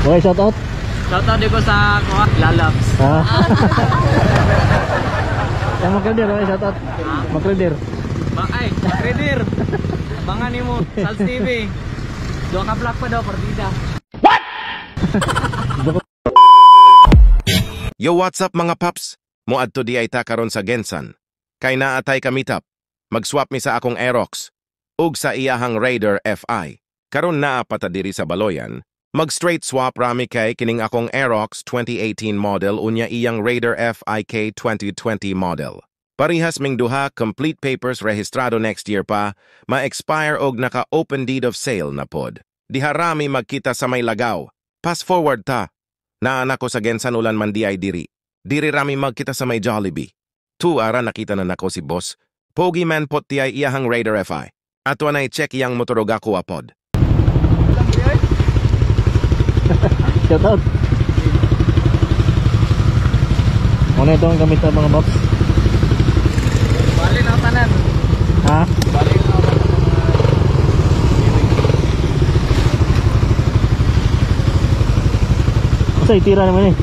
Okay, shout out. Shout out ko sa Lalabs. Ha? Yang Makredir, okay, shout out. Makredir. Ay, Makredir. Bangan ni mo, Sals TV. Dua ka vlog pa daw, partida. What? Yo, what's up mga paps? Muadto di ay ta karon sa Gensan. Kay naatay ka meetup. Mag-swap mi sa akong Aerox. Ug sa iyahang Raider FI. Karon naa pata diri sa Baloyan. Mag-straight swap rami kay kining akong Aerox 2018 model unya iyang Raider FIK 2020 model. Parihas ming duha, complete papers rehistrado next year pa, ma-expire og naka-open deed of sale na pod. Diha rami magkita sa may lagaw. Pass forward ta. Naana ko sa Gensan ulan man di ay diri. Diri rami magkita sa may Jollibee. Ara nakita na nako si boss. Pogi man pot ti ay iyahang Raider FI. Ato na i-check iyang motorog ako apod. Shout out. Ano itong gamit ng mga box? Bali na tanan. Ha? Bali na tanan mga Asa itira naman eh?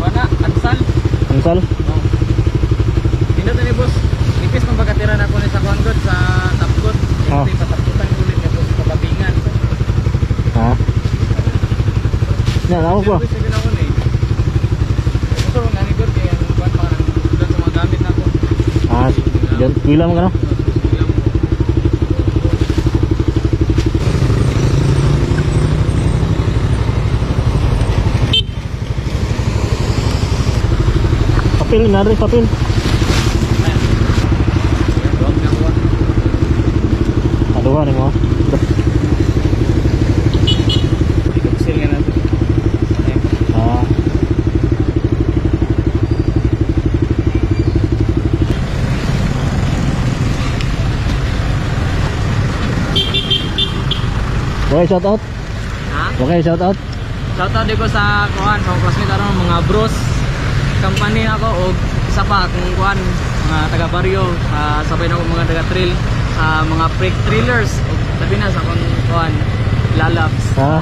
Wala, ansal. Ansal? Hindi ni boss. Ipis ng pagkatira na ko ni sa Kongod sa Tapgot. Hindi patapkutan ulit niya boss sa Babingan. Ha? Yan, ako po. Gusto mo nga ni God kaya parang doon sa mga gamit na ko. Ah, yan, pila mo ka no? Papel, nga rin papel. Aduhan ni mo. Ikuksil nga natin. Ah. Okay, shout out. Ha? Okay, shout out. Shout out ko sa kuhan, sa classmate aron mga bros. Company ako o isa pa kung kuhan mga taga barrio, sabay na ako mga taga trail, mga freak trailers. Sabi na sa kung kuhan Lalabs. Ha?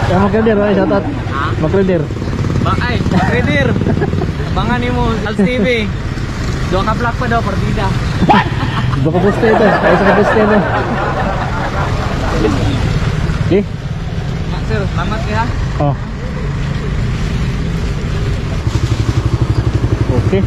Yang Makredir, okay, shout out. Ha? Makredir. Ay, Makredir. Bangan ni mo, Sals TV. Dua ka vlog pa daw, partida. Dua ka poste ito. Ay, isa ka poste ito. Okay? Sir, selamat ya. Oh. Okay.